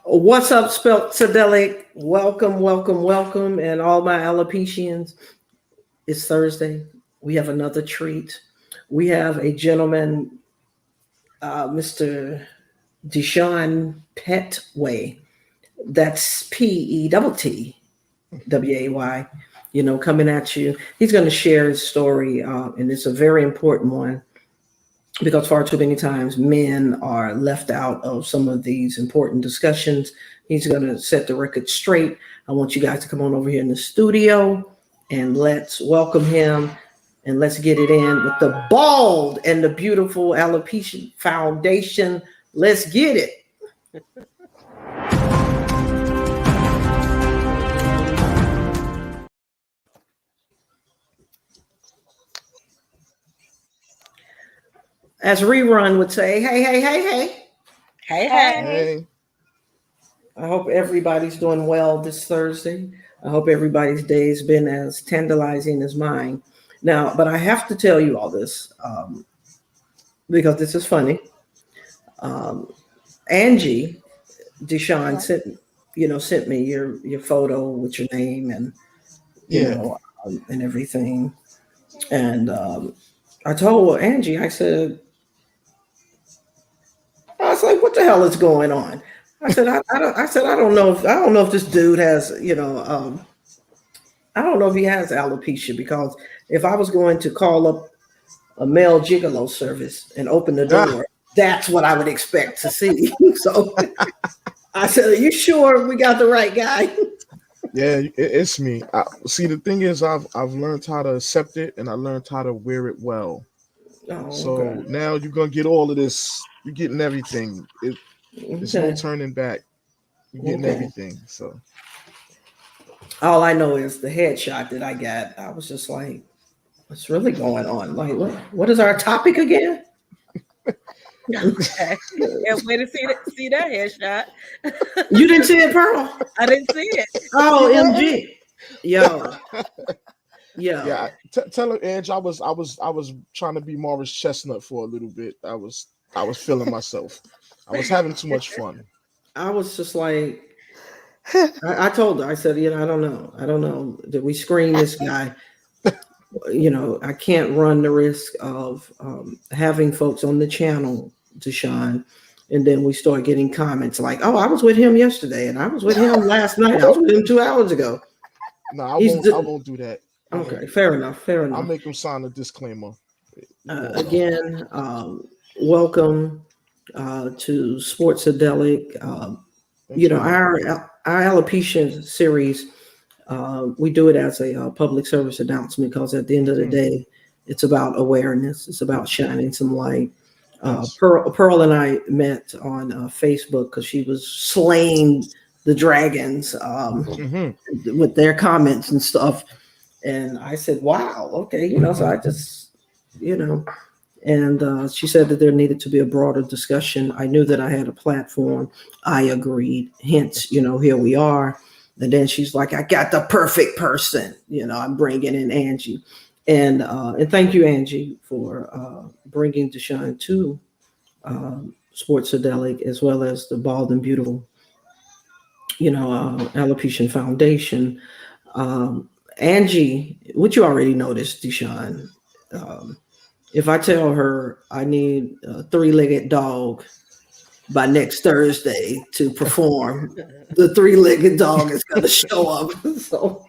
What's up, Sports-A-Delic? Welcome, welcome, welcome. And all my alopecians, it's Thursday. We have another treat. We have a gentleman, Mr. DeShaun Pettway. That's Pettway, coming at you. He's going to share his story, and it's a very important one because far too many times men are left out of some of these important discussions. He's going to set the record straight. I want you guys to come on over here in the studio and let's welcome him and let's get it in with the bald and the beautiful Alopecia Foundation. Let's get it. As Rerun would say, hey, hey, hey, hey. Hey, hey. I hope everybody's doing well this Thursday. I hope everybody's day has been as tantalizing as mine. Now, but I have to tell you all this because this is funny. Angie DeShaun sent me your photo with your name and and everything. And I told Angie, I was like, what the hell is going on? I said, I don't know if this dude has, I don't know if he has alopecia, because if I was going to call up a male gigolo service and open the door, that's what I would expect to see. So I said, are you sure we got the right guy? Yeah, it's me. See, the thing is, I've learned how to accept it, and I learned how to wear it well. So now you're gonna get all of this. You're getting everything. There's no turning back. You're getting everything. So all I know is the headshot that I got. I was just like, what's really going on? Like, what is our topic again? Okay. Can't wait to see that headshot. You didn't see it, Pearl? I didn't see it. Oh, MG. Yo. Yeah. Tell her, Edge. I was trying to be Morris Chestnut for a little bit. I was feeling myself. I was having too much fun. I was just like, I told her, I said, I don't know. Did we screen this guy? I can't run the risk of having folks on the channel, DeShaun, and then we start getting comments like, oh, I was with him yesterday, and I was with him last night. I was with him 2 hours ago. No, I won't do that. Okay, fair enough. I'll make him sign a disclaimer. Again, welcome to Sports-A-Delic. Our alopecia series, we do it as a public service announcement because at the end of the day, it's about awareness. It's about shining some light. Pearl and I met on Facebook because she was slaying the dragons with their comments and stuff. And I said, wow, okay, so I just, and she said that there needed to be a broader discussion. I knew that I had a platform. I agreed. Hence, here we are. And then she's like, I got the perfect person. I'm bringing in Angie. And thank you, Angie, for bringing DeShaun to Sports-A-Delic, as well as the Bald and Beautiful, Alopecia Foundation. Angie, what you already noticed, DeShaun, if I tell her I need a 3-legged dog by next Thursday to perform, the 3-legged dog is going to show up. So,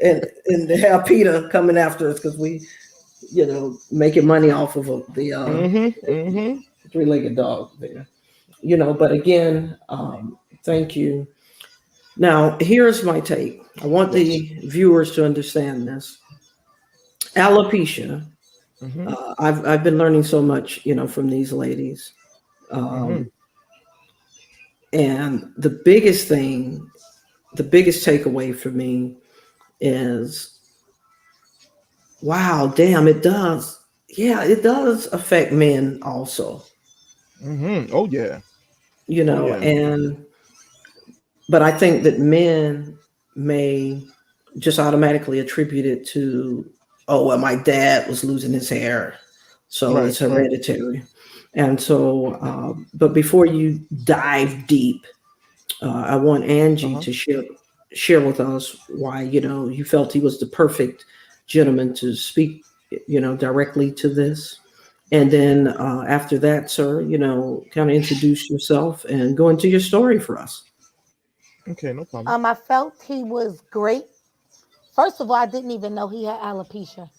and to have Peter coming after us because we, making money off of the 3-legged dog there, But again, thank you. Now, here's my take. I want the viewers to understand this. Alopecia. I've been learning so much, from these ladies. And the biggest takeaway for me is, wow, damn, it does. Yeah, it does affect men also. Oh, yeah. But I think that men may just automatically attribute it to, oh, well, my dad was losing his hair, so it's hereditary. And so, but before you dive deep, I want Angie to share with us why you felt he was the perfect gentleman to speak directly to this. And then after that, sir, kind of introduce yourself and go into your story for us. Okay, no problem. I felt he was great. First of all, I didn't even know he had alopecia,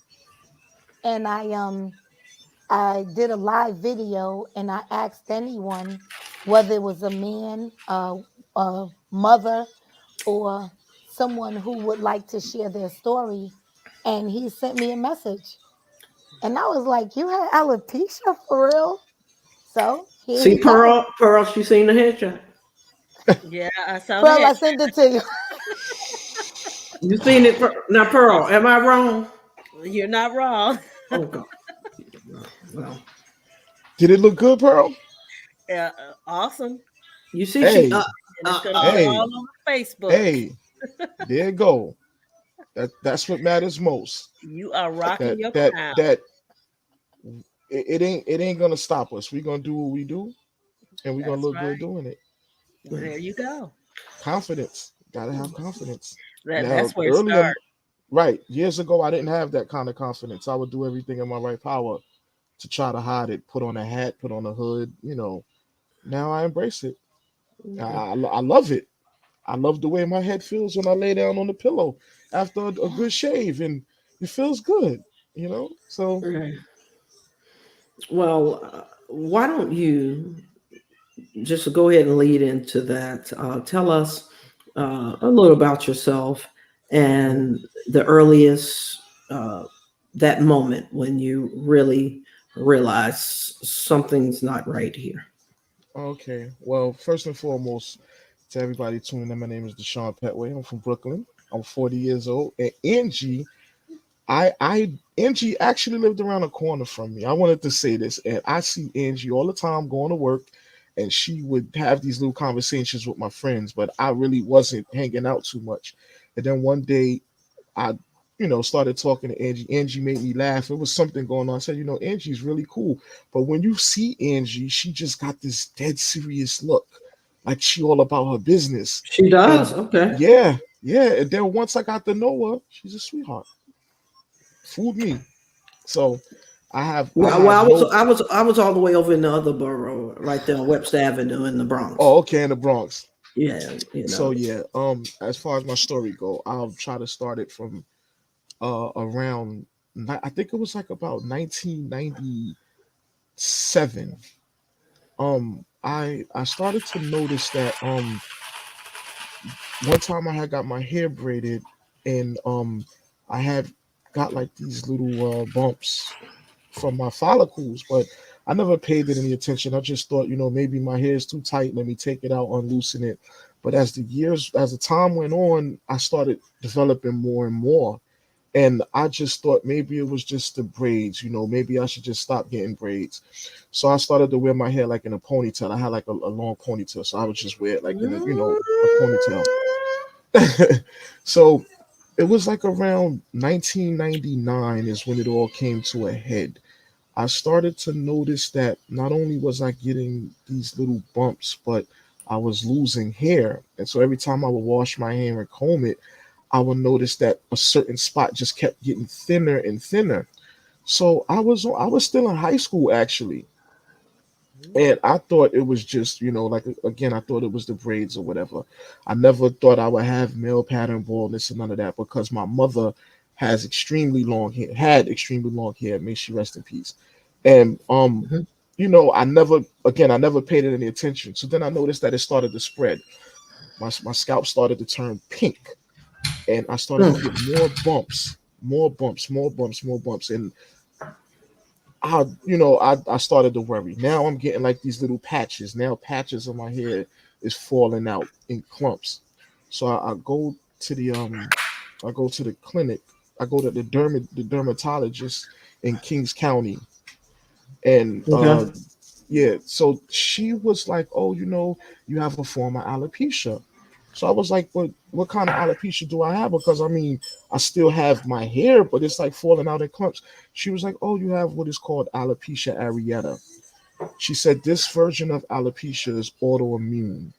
and I did a live video, and I asked anyone whether it was a man, a mother, or someone who would like to share their story, and he sent me a message, and I was like, "You had alopecia for real?" So here See, he goes. Pearl, she seen the headshot. Yeah, I saw Pearl, I that. sent it to you. You seen it, now, Pearl? Am I wrong? You're not wrong. Oh God. Well, Did it look good, Pearl? Awesome. you see, Hey, And it's gonna be hey, all over Facebook. hey, there you go. That's what matters most. You are rocking That your that crown. that it ain't gonna stop us. We're gonna do what we do, and we're gonna That's look right. good doing it. There you go. Confidence. Gotta have confidence. Now, That's where it earlier, starts. right, years ago, I didn't have that kind of confidence. I would do everything in my right power to try to hide it, put on a hat, put on a hood. Now I embrace it. I love it. I love the way my head feels when I lay down on the pillow after a good shave, and it feels good. So, Okay. Well, why don't you just go ahead and lead into that? Tell us a little about yourself and the earliest that moment when you really realize something's not right here. okay. Well, first and foremost, to everybody tuning in, my name is DeShaun Pettwey. I'm from Brooklyn. I'm 40 years old. And Angie actually lived around the corner from me. I wanted to say this, and I see Angie all the time going to work, and she would have these little conversations with my friends, but I really wasn't hanging out too much. And then one day, I, started talking to Angie. Angie made me laugh. It was something going on. I said, Angie's really cool, but when you see Angie, she just got this dead serious look, like she all about her business. She does. And Okay. yeah, yeah. And then once I got to know her, she's a sweetheart. Fooled me. So I Well, have no. I was all the way over in the other borough, right there on Webster Avenue in the Bronx. Oh, okay, in the Bronx. Yeah, So yeah, as far as my story go, I'll try to start it from around. I think it was like about 1997. I started to notice that one time I had got my hair braided, and I had got like these little bumps from my follicles, but I never paid it any attention. I just thought, maybe my hair is too tight. Let me take it out, unloosen it. But as the time went on, I started developing more and more. And I just thought maybe it was just the braids, maybe I should just stop getting braids. So I started to wear my hair like in a ponytail. I had like a long ponytail. So I would just wear it like in a ponytail. So it was like around 1999 is when it all came to a head. I started to notice that not only was I getting these little bumps, but I was losing hair. And so every time I would wash my hair and comb it, I would notice that a certain spot just kept getting thinner and thinner. So I was still in high school actually. And I thought it was just, like again, I thought it was the braids or whatever. I never thought I would have male pattern baldness and none of that because my mother had extremely long hair. May she rest in peace. And Mhm. I never paid it any attention. So then I noticed that it started to spread. My scalp started to turn pink, and I started to get more bumps, more bumps, more bumps, more bumps, and I started to worry. Now I'm getting like these little patches. Now patches of my hair is falling out in clumps. So I go to the clinic. I go to the dermatologist in Kings County, and Okay. yeah. So she was like, "Oh, you have a form of alopecia." So I was like, what kind of alopecia do I have? Because I mean, I still have my hair, but it's like falling out in clumps. She was like, oh, you have what is called alopecia areata. She said this version of alopecia is autoimmune.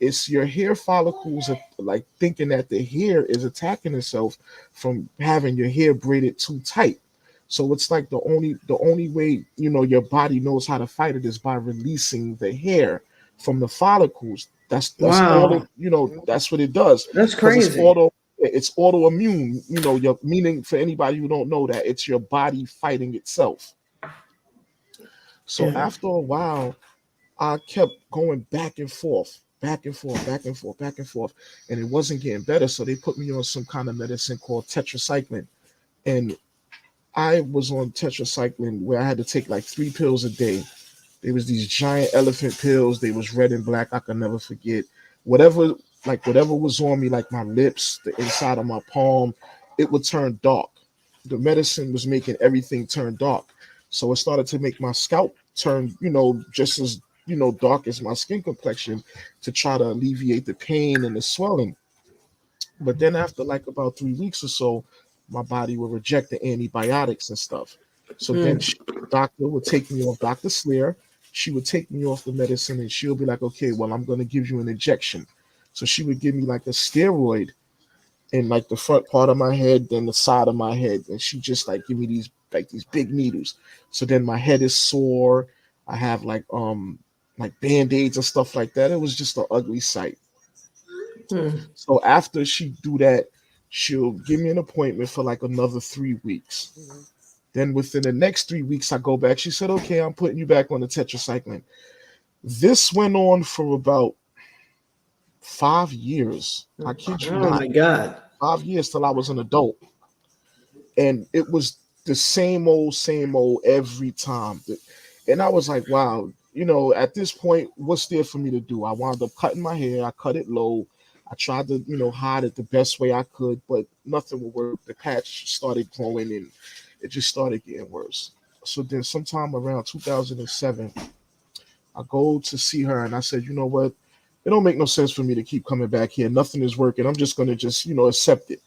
it's your hair follicles are like thinking that the hair is attacking itself from having your hair braided too tight. So it's like the only way your body knows how to fight it is by releasing the hair from the follicles. That's all Wow, that's what it does, that's because crazy. it's autoimmune. Your meaning, for anybody who don't know, that it's your body fighting itself. So Yeah. after a while, I kept going back and forth, back and forth, back and forth, back and forth, and it wasn't getting better. So they put me on some kind of medicine called tetracycline, and I was on tetracycline where I had to take like 3 pills a day. There was these giant elephant pills. They was red and black. I could never forget. Whatever, whatever was on me, like my lips, the inside of my palm, it would turn dark. The medicine was making everything turn dark. So it started to make my scalp turn, just as, dark as my skin complexion, to try to alleviate the pain and the swelling. But then after like about 3 weeks or so, my body would reject the antibiotics and stuff. So then Mm. the doctor would take me off, Dr. Slair. She would take me off the medicine and she'll be like, okay, well, I'm going to give you an injection. So she would give me like a steroid in like the front part of my head, then the side of my head. And she just like give me these big needles. So then my head is sore. I have like band-aids and stuff like that. It was just an ugly sight. Mm. So after she do that, she'll give me an appointment for like another 3 weeks. Then within the next 3 weeks, I go back. She said, okay, I'm putting you back on the tetracycline. This went on for about 5 years. I kid you Oh not, my God. 5 years till I was an adult. And it was the same old every time. And I was like, wow, at this point, what's there for me to do? I wound up cutting my hair. I cut it low. I tried to, hide it the best way I could, but nothing would work. The patch started growing and it just started getting worse. So then sometime around 2007, I go to see her and I said, you know what? It don't make no sense for me to keep coming back here. Nothing is working. I'm just going to just, accept it.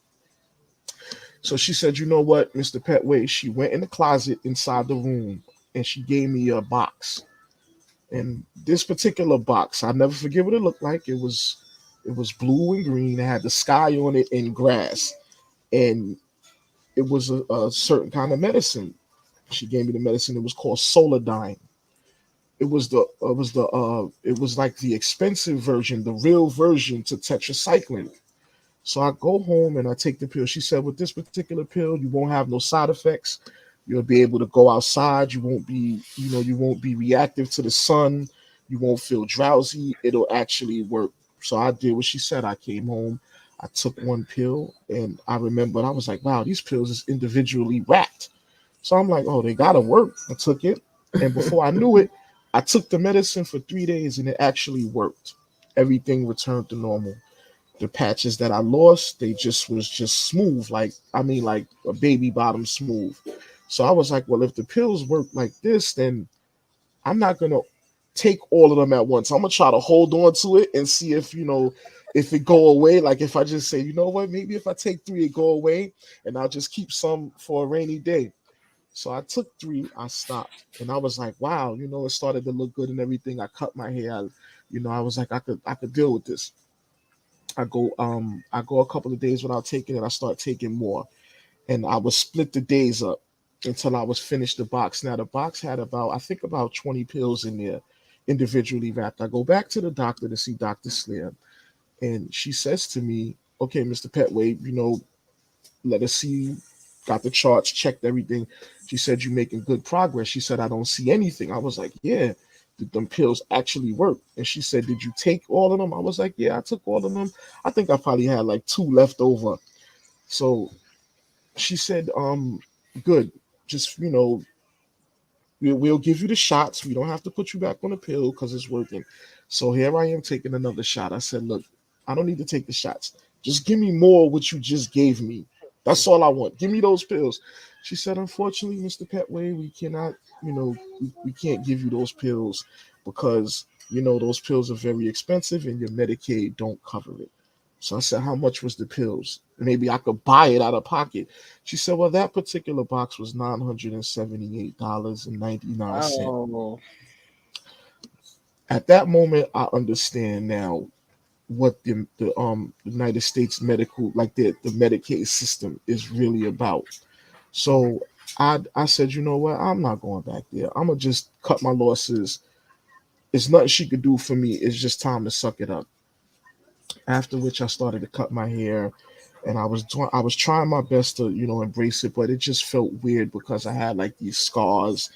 So she said, you know what, Mr. Pettway? She went in the closet inside the room and she gave me a box. And this particular box, I'll never forget what it looked like. It was blue and green. It had the sky on it and grass. And it was a certain kind of medicine. She gave me the medicine. It was called Soladine. It was like the expensive version, the real version to tetracycline. So I go home and I take the pill. She said, with this particular pill, you won't have no side effects. You'll be able to go outside. You won't be reactive to the sun. You won't feel drowsy. It'll actually work. So I did what she said. I came home. I took one pill and I remembered, I was like, wow, these pills is individually wrapped. So I'm like, oh, they gotta work. I took it. And before I knew it, I took the medicine for 3 days and it actually worked. Everything returned to normal. The patches that I lost, they just smooth, like a baby bottom smooth. So I was like, well, if the pills work like this, then I'm not gonna take all of them at once. I'm gonna try to hold on to it and see if it go away. Like if I just say, you know what, maybe if I take 3, it go away, and I'll just keep some for a rainy day. So I took 3, I stopped, and I was like, wow, it started to look good and everything. I cut my hair, I was like, I could deal with this. I go a couple of days without taking it. I start taking more, and I would split the days up until I was finished the box. Now the box had about 20 pills in there, individually wrapped. I go back to the doctor to see Dr. Slim, and she says to me, "Okay, Mr. Petway, let us see you got the charts, checked everything." She said, "You're making good progress." She said, "I don't see anything." I was like, "Yeah, did them pills actually work?" And she said, "Did you take all of them?" I was like, "Yeah, I took all of them. I think I probably had like 2 left over." So she said, good. Just, we'll give you the shots. We don't have to put you back on the pill because it's working. So here I am taking another shot. I said, look, I don't need to take the shots. Just give me more of what you just gave me. That's all I want. Give me those pills. She said, unfortunately, Mr. Petway, we cannot, we can't give you those pills because, those pills are very expensive and your Medicaid don't cover it. So I said, how much was the pills? Maybe I could buy it out of pocket. She said, well, that particular box was $978.99. Oh, At that moment, I understand now what the United States medical, like the Medicaid system is really about. So I said, you know what, I'm not going back there. I'm gonna just cut my losses. It's nothing she could do for me. It's just time to suck it up. After which I started to cut my hair, and I was trying my best to embrace it, but it just felt weird because I had like these scars,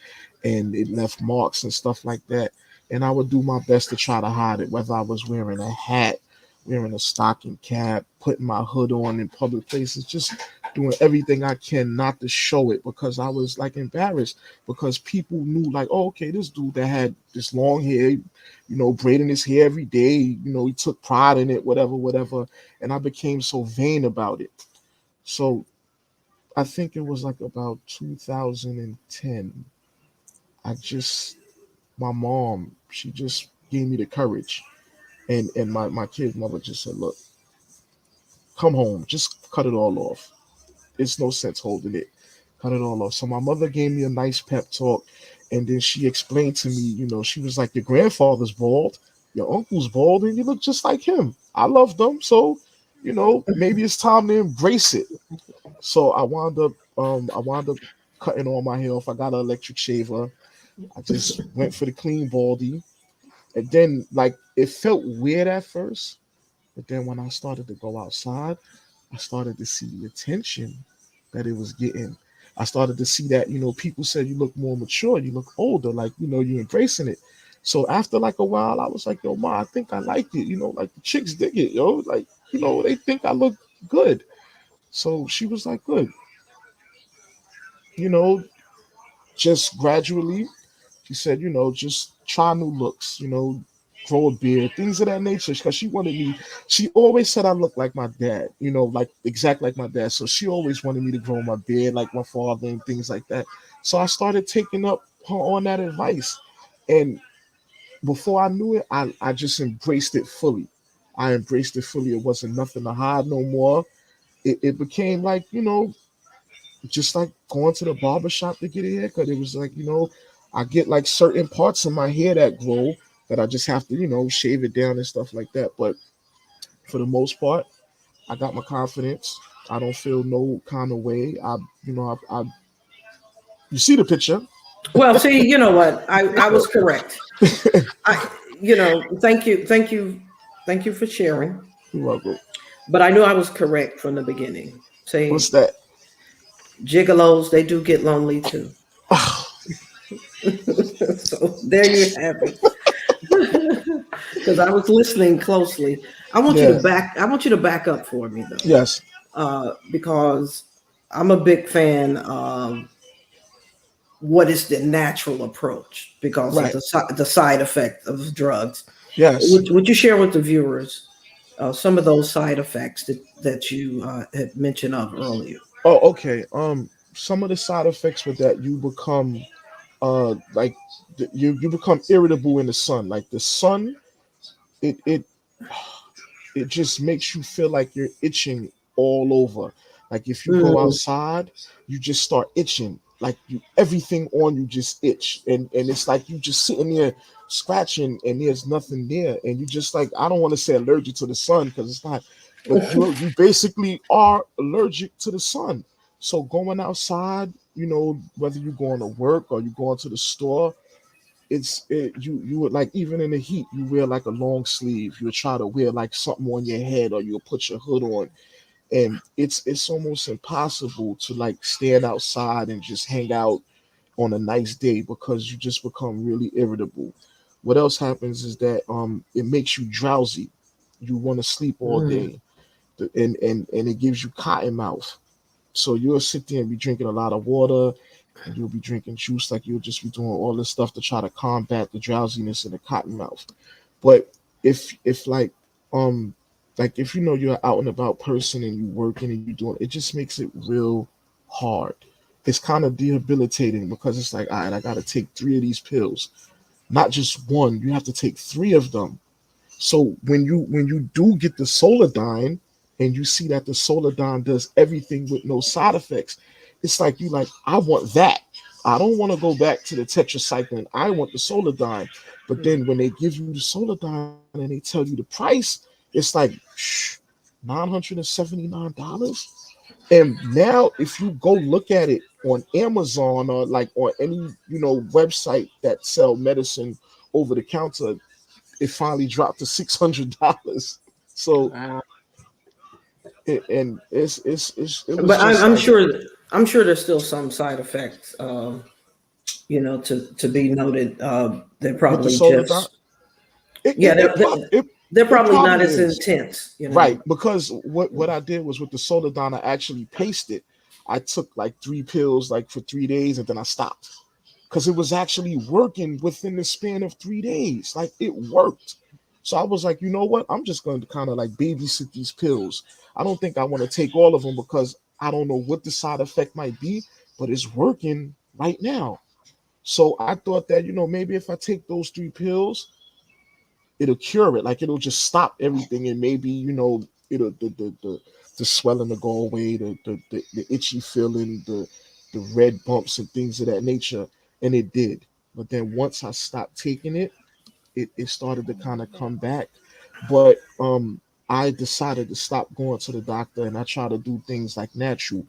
and it left marks and stuff like that. And I would do my best to try to hide it, whether I was wearing a hat, wearing a stocking cap, putting my hood on in public places, just doing everything I can not to show it because I was like embarrassed because people knew like, oh, okay, this dude that had this long hair, braiding his hair every day, he took pride in it, whatever, whatever. And I became so vain about it. So I think it was like about 2010. I just, my mom, she just gave me the courage. And my kid's mother just said, look, come home, just cut it all off. It's no sense holding it. Cut it all off. So my mother gave me a nice pep talk. And then she explained to me, she was like, your grandfather's bald, your uncle's bald, and you look just like him. I love them. So, maybe it's time to embrace it. So I wound up cutting all my hair off. I got an electric shaver. I just went for the clean baldy. And then like it felt weird at first, but then when I started to go outside, I started to see the attention that it was getting. I started to see that, people said you look more mature, you look older, like, you're embracing it. So after like a while, I was like, yo, Ma, I think I like it. Like the chicks dig it, yo. Like, they think I look good. So she was like, good. You know, just gradually, she said, just try new looks, grow a beard, things of that nature. Because she wanted me, she always said I look like my dad, like exactly like my dad. So she always wanted me to grow my beard like my father and things like that. So I started taking up her on that advice. And before I knew it, I just embraced it fully. I embraced it fully. It wasn't nothing to hide no more. It became like, just like going to the barber shop to get a haircut. It was like, I get like certain parts of my hair that grow that I just have to, shave it down and stuff like that. But for the most part, I got my confidence. I don't feel no kind of way. You see the picture. Well, see, you know what? I was correct. Thank you for sharing. You're welcome. But I knew I was correct from the beginning. What's See, that? gigolos, they do get lonely too. So there you have it. Because I was listening closely. I want you to back up for me though. Yes. Because I'm a big fan of what is the natural approach because Right. of the side effect of drugs. Yes. Would you share with the viewers some of those side effects that you had mentioned of earlier? Oh, okay. Some of the side effects with that, you become like you become irritable in the sun. Like the sun, it it just makes you feel like you're itching all over. Like if you go Mm, outside, you just start itching. Like you, everything on you just itch, and it's like you just sitting there scratching, and there's nothing there, and you just like I don't want to say allergic to the sun because it's not, but you basically are allergic to the sun. So going outside, whether you're going to work or you're going to the store, you would like even in the heat you wear like a long sleeve, you would try to wear like something on your head or you'll put your hood on, and it's almost impossible to like stand outside and just hang out on a nice day because you just become really irritable. What else happens is that it makes you drowsy, you want to sleep all mm, day. And it gives you cotton mouth, so you'll sit there and be drinking a lot of water, and you'll be drinking juice, like you'll just be doing all this stuff to try to combat the drowsiness and the cotton mouth. But if like if you're an out and about person and you working and you doing it, just makes it real hard. It's kind of debilitating because it's like, all right, I gotta take 3 of these pills, not just one. You have to take 3 of them. So when you do get the Soladine and you see that the Soladine does everything with no side effects, it's like I want that. I don't want to go back to the tetracycline. I want the Soladine. But then when they give you the Soladine and they tell you the price, it's like $979. And now if you go look at it on Amazon or like on any website that sell medicine over the counter, it finally dropped to $600. So Wow. and it was But just I'm like, sure there's still some side effects, to be noted. They're with the probably Soladine, just yeah, they're it probably not probably as is. intense, Right, because what I did was with the Soladine, I actually paced it. I took like 3 pills like for 3 days, and then I stopped because it was actually working within the span of 3 days. Like it worked. So I was like, you know what? I'm just going to kind of like babysit these pills. I don't think I want to take all of them because I don't know what the side effect might be, but it's working right now. So I thought that maybe if I take those 3 pills, it'll cure it. Like it'll just stop everything, and maybe it'll the swelling to go away, the itchy feeling, the red bumps and things of that nature, and it did. But then once I stopped taking it, it started to kind of come back. But I decided to stop going to the doctor, and I try to do things like natural.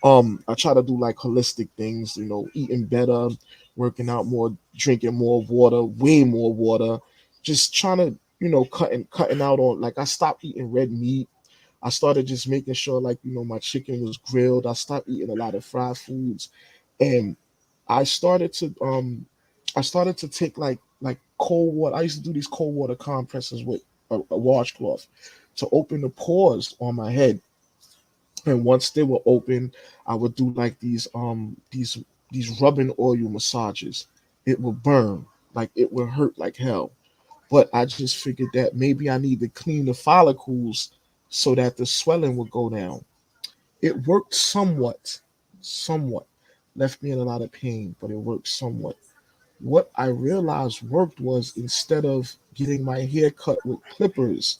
I try to do like holistic things, eating better, working out more, drinking more water, way more water, just trying to, cutting out on, like, I stopped eating red meat. I started just making sure, like, my chicken was grilled. I stopped eating a lot of fried foods, and I started to take like cold water. I used to do these cold water compresses with a washcloth to open the pores on my head. And once they were open, I would do like these rubbing oil massages. It would burn, like it would hurt like hell. But I just figured that maybe I need to clean the follicles so that the swelling would go down. It worked somewhat. Left me in a lot of pain, but it worked somewhat. What I realized worked was, instead of getting my hair cut with clippers,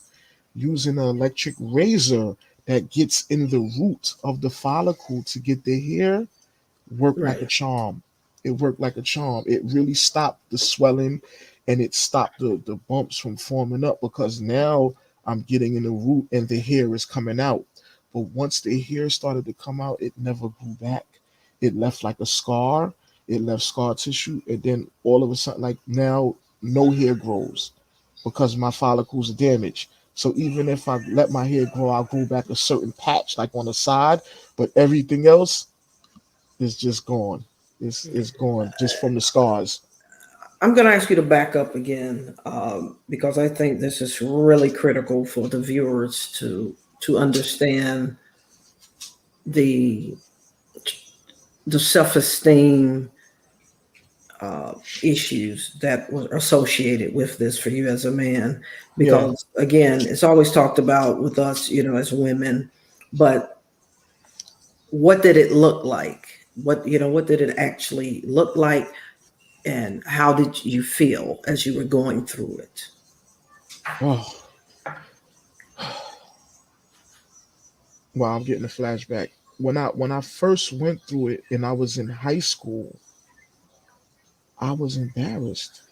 using an electric razor that gets in the root of the follicle to get the hair, worked like a right. charm. It worked like a charm. It really stopped the swelling, and it stopped the bumps from forming up, because now I'm getting in the root and the hair is coming out. But once the hair started to come out, it never grew back. It left like a scar. It left scar tissue, and then all of a sudden, like now, no hair grows because my follicles are damaged. So even if I let my hair grow, I'll grow back a certain patch, like on the side, but everything else is just gone. It's gone just from the scars. I'm going to ask you to back up again, because I think this is really critical for the viewers to understand the self-esteem issues that were associated with this for you as a man. Yeah. Because again, it's always talked about with us, as women, but what did it look like? What did it actually look like? And how did you feel as you were going through it? Oh, wow, I'm getting a flashback. When I first went through it and I was in high school, I was embarrassed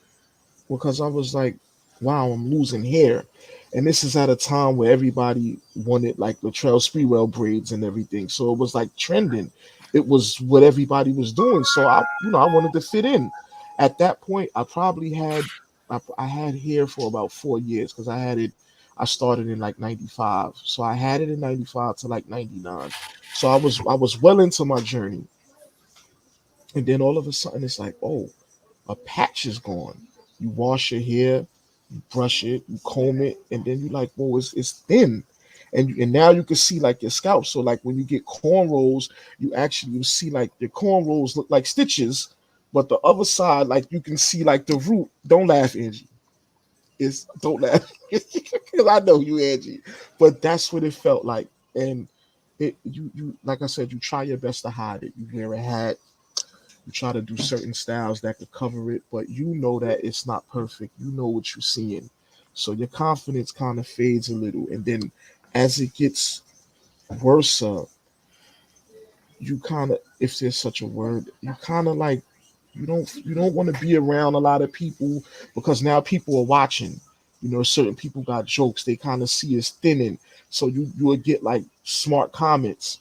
because I was like, wow, I'm losing hair. And this is at a time where everybody wanted like Latrell Sprewell braids and everything. So it was like trending. It was what everybody was doing. So I wanted to fit in. At that point, I had hair for about 4 years, because I started in like 95. So I had it in 95 to like 99. So I was well into my journey. And then all of a sudden it's like, oh, a patch is gone. You wash your hair, you brush it, you comb it, and then you like, whoa, it's thin. And now you can see like your scalp. So like when you get cornrows, you see like your cornrows look like stitches, but the other side, like you can see like the root. Don't laugh, Angie. It's Don't laugh, because I know you, Angie. But that's what it felt like. And you like I said, you try your best to hide it. You wear a hat, you try to do certain styles that could cover it, but you know that it's not perfect. You know what you're seeing. So your confidence kind of fades a little. And then as it gets worse, you kind of, if there's such a word, you kind of like You don't want to be around a lot of people because now people are watching. Certain people got jokes. They kind of see us thinning. So you will get like smart comments,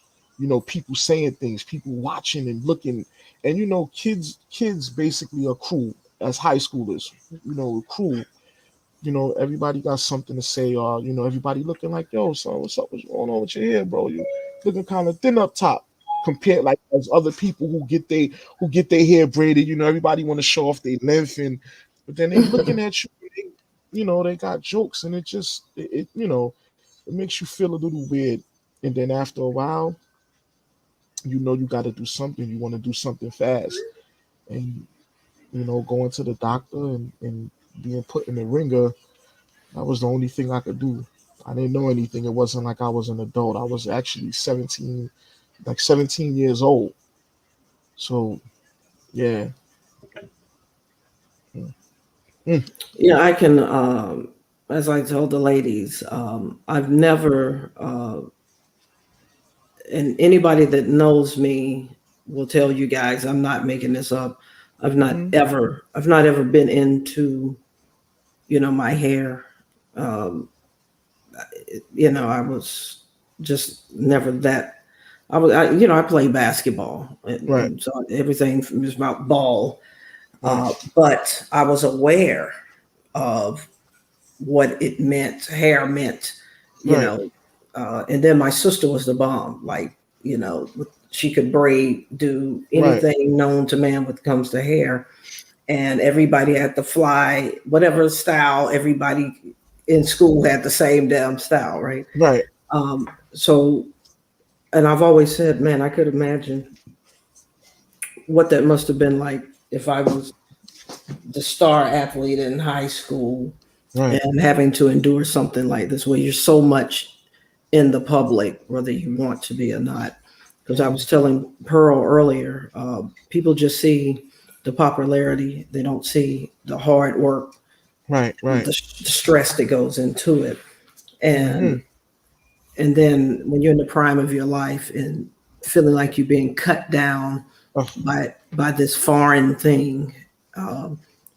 people saying things, people watching and looking. And kids basically are cruel as high schoolers, cruel. Everybody got something to say, or everybody looking like, yo, son, what's up? What's going on with your hair, bro? You looking kind of thin up top compared like as other people who get their hair braided. Everybody want to show off their length, but then they looking at you, they got jokes, and it makes you feel a little weird. And then after a while, you got to do something. You want to do something fast, and going to the doctor and being put in the ringer. That was the only thing I could do. I didn't know anything. It wasn't like I was an adult. I was actually 17 years old. So, yeah. I can, as I told the ladies, I've never, and anybody that knows me will tell you guys, I'm not making this up. I've not ever been into, my hair. I was just never that. I played basketball, Right. and so everything was about ball. But I was aware of what it meant, hair meant, Right. and then my sister was the bomb. Like, she could braid, do anything known to man when it comes to hair. And everybody had to fly, whatever style, everybody in school had the same damn style, right? Right. So, and I've always said, man, I could imagine what that must have been like if I was the star athlete in high school and having to endure something like this, where you're so much in the public, whether you want to be or not. Because I was telling Pearl earlier, people just see the popularity. They don't see the hard work, the stress that goes into it. And then when you're in the prime of your life and feeling like you're being cut down by this foreign thing,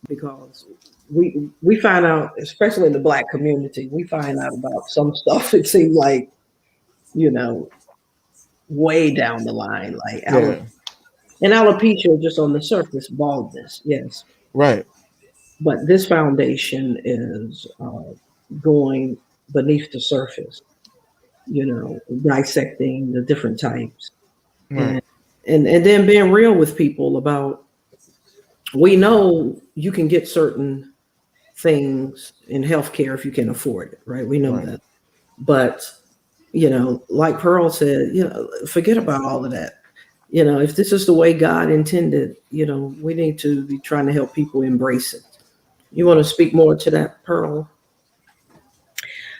because we find out, especially in the Black community, we find out about some stuff. It seems like, way down the line, like and alopecia just on the surface, baldness, yes, Right. but this foundation is going beneath the surface, dissecting the different types, Right. and then being real with people about, we know you can get certain things in healthcare if you can afford it, right? We know that. But, like Pearl said, forget about all of that. If this is the way God intended, we need to be trying to help people embrace it. You want to speak more to that, Pearl?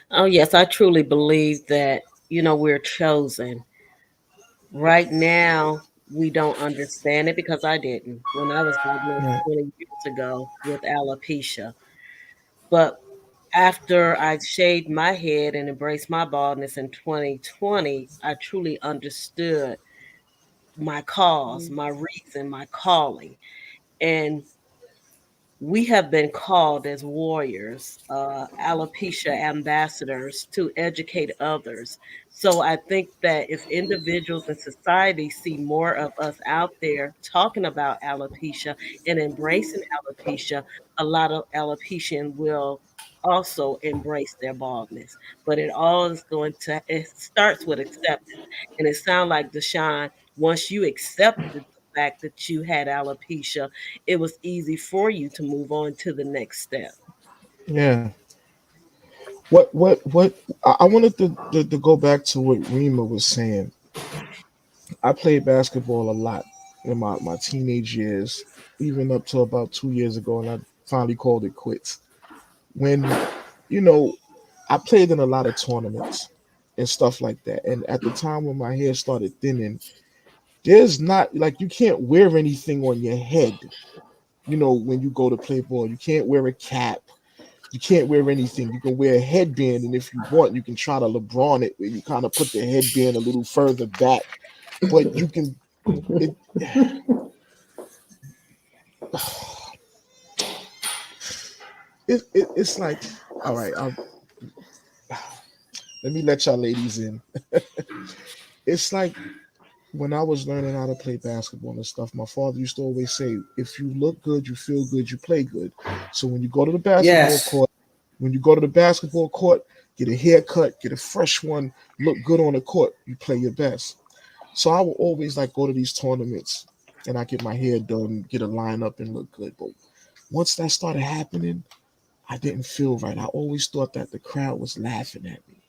Oh, yes, I truly believe that, we're chosen. Right now, we don't understand it because I didn't when I was diagnosed 20 years ago with alopecia. But after I shaved my head and embraced my baldness in 2020, I truly understood my cause, my reason, my calling. And we have been called as warriors, alopecia ambassadors to educate others. So I think that if individuals in society see more of us out there talking about alopecia and embracing alopecia, a lot of alopecians will also embrace their baldness. But it starts with acceptance. And it sounds like, DeShaun, once you accepted the fact that you had alopecia, it was easy for you to move on to the next step. Yeah. What I wanted to go back to what Rima was saying. I played basketball a lot in my teenage years, even up to about 2 years ago, and I finally called it quits. When, you know, I played in a lot of tournaments and stuff like that. And at the time when my hair started thinning, there's not like you can't wear anything on your head. When you go to play ball, you can't wear a cap. You can't wear anything. You can wear a headband, and if you want, you can try to LeBron it, where you kind of put the headband a little further back. But you can, it, It's like, all right, let me let y'all ladies in. It's like when I was learning how to play basketball and stuff, my father used to always say, if you look good, you feel good, you play good. So when you go to the basketball Yes. court, get a haircut, get a fresh one, look good on the court, you play your best. So I will always like go to these tournaments and I get my hair done, get a lineup and look good. But once that started happening, I didn't feel right. I always thought that the crowd was laughing at me.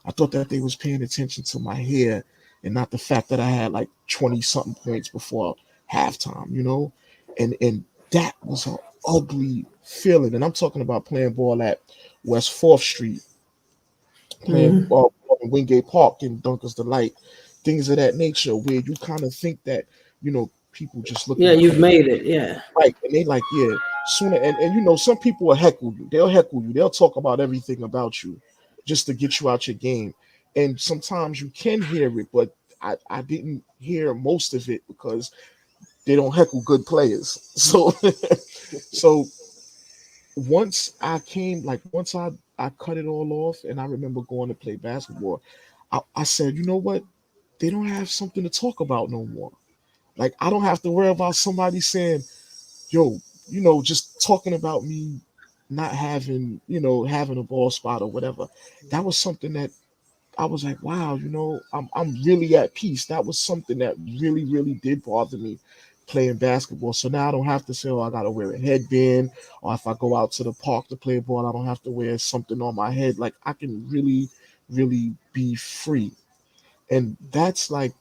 I thought that they was paying attention to my hair and not the fact that I had like 20 something points before halftime, and that was an ugly feeling. And I'm talking about playing ball at West 4th Street, playing Mhm. ball in Wingate Park and Dunker's Delight, things of that nature, where you kind of think that, people just looking Yeah, to you've come made it. Yeah. right. And they like, yeah, sooner. And some people will heckle you. They'll heckle you. They'll talk about everything about you just to get you out your game. And sometimes you can hear it, but I didn't hear most of it because they don't heckle good players. So so once I cut it all off and I remember going to play basketball, I said, you know what? They don't have something to talk about no more. Like I don't have to worry about somebody saying, yo, just talking about me not having, having a ball spot or whatever. That was something that I was like, wow, I'm really at peace. That was something that really, really did bother me playing basketball. So now I don't have to say, oh, I gotta wear a headband, or if I go out to the park to play ball, I don't have to wear something on my head. Like I can really, really be free. And that's like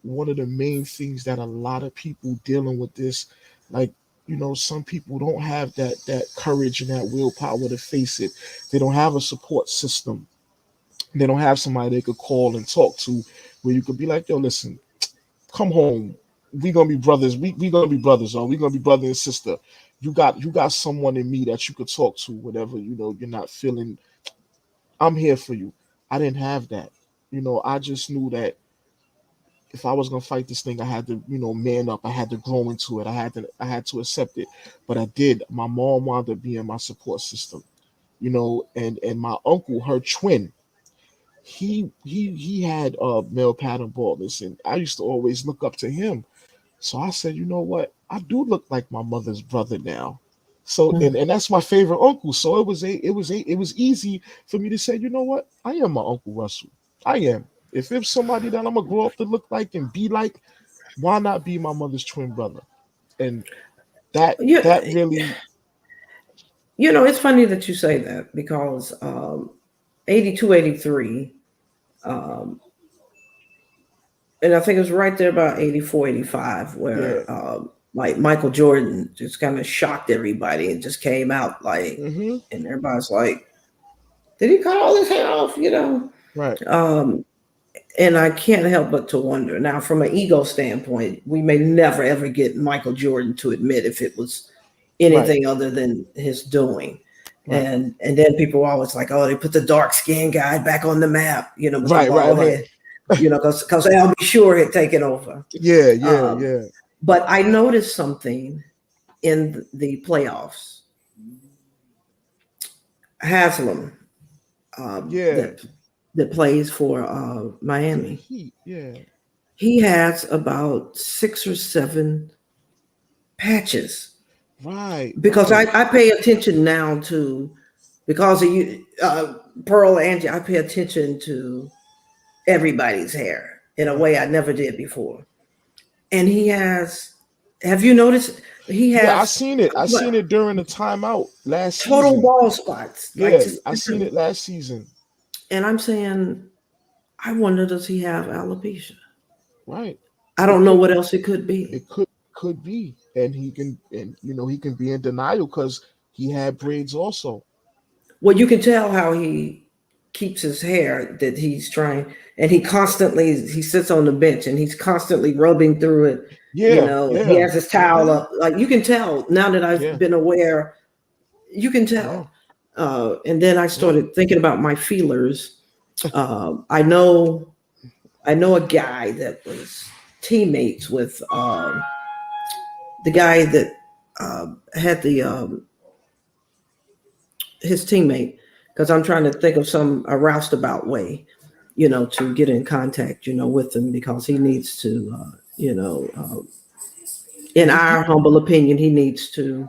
one of the main things that a lot of people dealing with this, like, some people don't have that courage and that willpower to face it. They don't have a support system. They don't have somebody they could call and talk to where you could be like, yo, listen, come home. We gonna be brothers. We gonna be brothers, or we gonna be brother and sister. You got someone in me that you could talk to whenever you're not feeling. I'm here for you. I didn't have that. I just knew that if I was gonna fight this thing, I had to, man up. I had to grow into it. I had to accept it. But I did. My mom wound up being my support system, and my uncle, her twin, he had male pattern baldness, and I used to always look up to him. So I said, you know what? I do look like my mother's brother now. So and that's my favorite uncle. So it was easy for me to say, you know what? I am my Uncle Russell. I am. If it's somebody that I'm gonna grow up to look like and be like, why not be my mother's twin brother? And that Yeah. that really, It's funny that you say that because 82, 83, um, and I think it was right there about 84, 85, yeah. where like Michael Jordan just kind of shocked everybody and just came out like, Hmm. and everybody's like, did he cut all his hair off? Right. Um, and I can't help but to wonder. Now, from an ego standpoint, we may never ever get Michael Jordan to admit if it was Right. anything other than his doing. Right. And then people were always like, oh, they put the dark skinned guy back on the map, with the Right. Right. bald Right. head, because Al B. Sure had taken over. Yeah. Yeah. Um, Yeah. but I noticed something in the playoffs. Haslam, Yeah. that plays for For the Miami, Heat. Yeah. he has about 6 or 7 patches Right. because Right. I pay attention now to because of you, Pearl, Angie. I pay attention to everybody's hair in a Right. way I never did before. And he has. Have you noticed? He Yeah, I has seen it. I seen what it during the timeout last total season. ball spots, like Yeah, just. I seen it last season. And I'm saying, I wonder, does he have alopecia? Right. I It don't know could what else it could be. it could be. And he can be in denial because he had braids also. Well, you can tell how he keeps his hair that he's trying, and he sits on the bench and he's constantly rubbing through it. Yeah, He yeah. has his towel Hmm. up. Like you can tell now that I've Yeah, been aware, you can yeah, tell. And then I yeah. started thinking about my feelers. I know a guy that was teammates with the guy that had the his teammate, because I'm trying to think of a roustabout way, to get in contact, with him, because he needs to, in our humble opinion, he needs to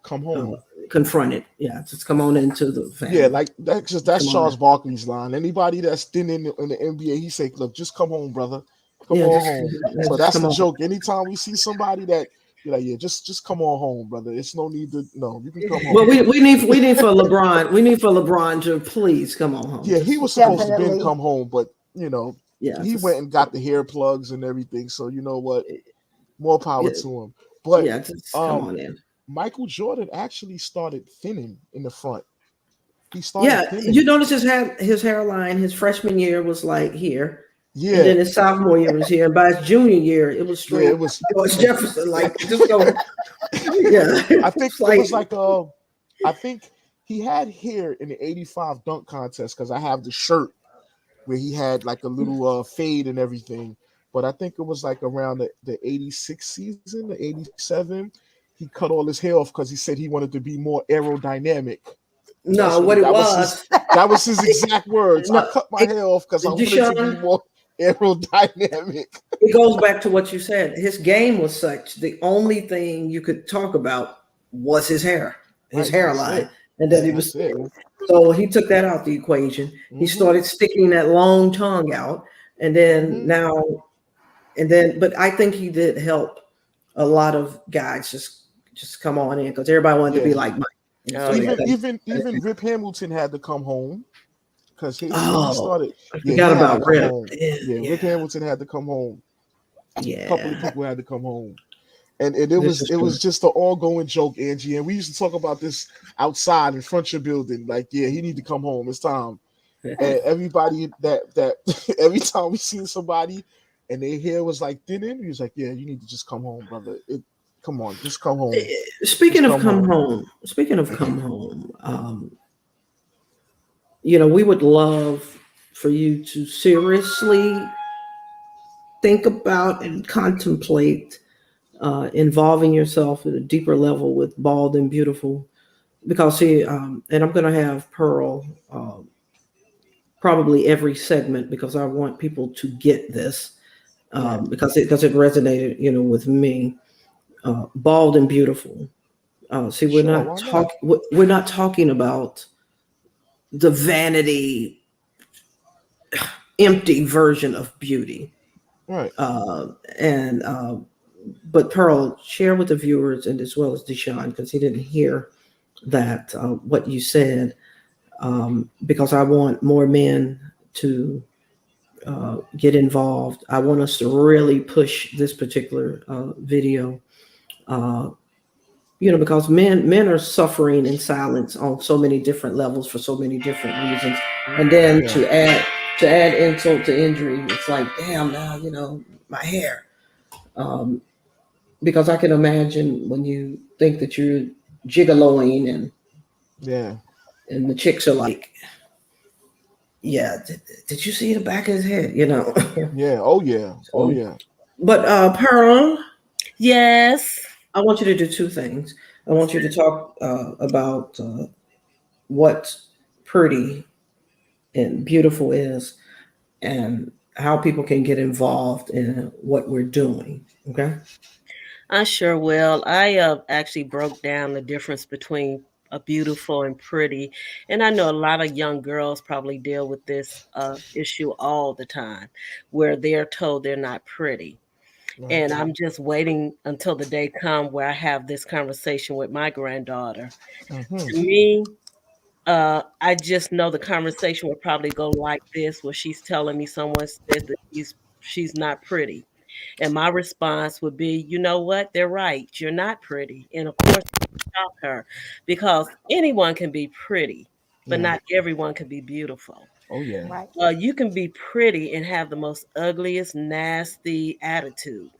Come uh, home. confront it. Yeah, just come on into the Yeah, family. like that's Come on Charles now. Barkley's line. Anybody that's thin in the NBA, he say, "Look, just come home, brother. Come Yeah, on just home." yeah, So just that's come the on. joke. Anytime we see somebody that you're like, "Yeah, just come on home, brother. It's no need to no, you can come Well, home." we need for LeBron. We need for LeBron to please come on home. Yeah, he Just was come supposed to on. been Definitely. come home, but Yeah, he went just and got the hair plugs and everything. So you know what? More power yeah, to him. But yeah, just come um on in. Michael Jordan actually started thinning in the front. He started Yeah, you thinning. notice his hairline. His freshman year was like here, and Yeah, then his sophomore year was here. And by his junior year, it was yeah, straight it was George and Jefferson. Like just go, yeah. I think It's it like was like I think he had hair in the 85 dunk contest because I have the shirt where he had like a little fade and everything. But I think it was like around the 86 season, the 87. He cut all his hair off because he said he wanted to be more aerodynamic. That's no, what he, what it was. was. That was his exact words. I No, cut my hair off because I wanted to be Deshaun. more aerodynamic. It goes back to what you said. His game was such. The only thing you could talk about was his hair, his Right, that's hairline, it. and that he was That's it. thin. So he took that out the equation. He Hmm. started sticking that long tongue out, and then Hmm. now, and then. But I think he did help a lot of guys just come on in because everybody wanted to be Yeah. like Mike. And Oh so they yeah. Even Rip Hamilton had to come home because he oh, started. I Yeah, he forgot had to about come Rip. home. Yeah, Yeah, Rip yeah, Hamilton had to come home. A couple of yeah. people had to come home, and it This was is it true. was just an ongoing joke, Angie. And we used to talk about this outside in front of your building. Like, yeah, he need to come home. It's time. And everybody that every time we seen somebody and their hair was like thinning, he was like, "Yeah, you need to just come home, brother. Come on, just come home. Just Speaking of come come home." home, speaking of come home, we would love for you to seriously think about and contemplate involving yourself at a deeper level with Bald and Beautiful. Because see, and I'm going to have Pearl probably every segment because I want people to get this Right. because it resonated, with me. Bald and Beautiful. See, we're Sure, not why not? talking about the vanity empty version of beauty. Right. And but Pearl, share with the viewers and as well as Deshaun, because he didn't hear that what you said, because I want more men to get involved. I want us to really push this particular video. Uh, because men are suffering in silence on so many different levels for so many different reasons, and then Yeah. to add insult to injury, it's like, damn, now my hair. Because I can imagine when you think that you're gigoloing Yeah. and the chicks are like, yeah, did you see the back of his head? Yeah. Oh yeah. Oh So, yeah. but Pearl, Yes. I want you to do two things. I want you to talk about what pretty and beautiful is and how people can get involved in what we're doing. Okay. I sure will. I actually broke down the difference between a beautiful and pretty. And I know a lot of young girls probably deal with this issue all the time where they're told they're not pretty. Right. And I'm just waiting until the day come where I have this conversation with my granddaughter. Hmm. To me, I just know the conversation will probably go like this, where she's telling me someone said that she's not pretty. And my response would be, you know what? They're right. You're not pretty. And of course, shock her because anyone can be pretty, but Yeah. not everyone can be beautiful. Oh yeah. Right. You can be pretty and have the most ugliest, nasty attitude.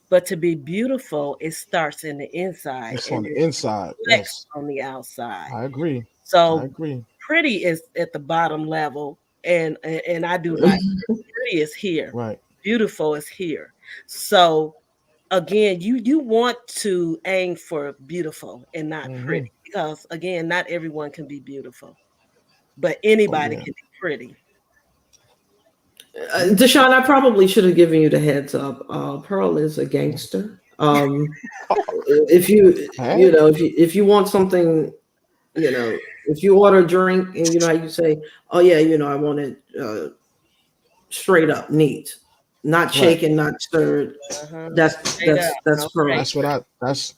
But to be beautiful, it starts in the inside It's on and the it inside. reflects Yes. on the outside. I agree. I So agree. pretty is at the bottom level, and I do like pretty is here, Right. beautiful is here. So again, you want to aim for beautiful and not Mm-hmm. pretty, because again, not everyone can be beautiful, but Oh anybody yeah. can be pretty. Mm-hmm. DeShaun, I probably should have given you the heads up. Pearl is a gangster. If you Hey. if you want something, if you order a drink and you know how you say, oh yeah, I want it straight up neat, not Right. shaken, not stirred. Uh-huh. That's Straight up, that's that's no Pearl. That's what chaser.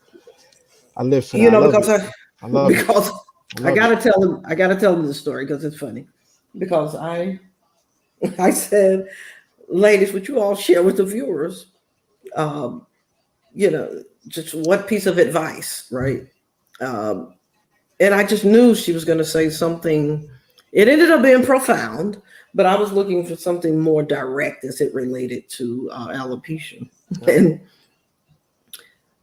I live for that. I love Because it. I love it. because I love it. I gotta tell them the story because it's funny. Because I said, ladies, would you all share with the viewers, um, just what piece of advice, right? Um, and I just knew she was going to say something. It ended up being profound, but I was looking for something more direct as it related to alopecia. Right. And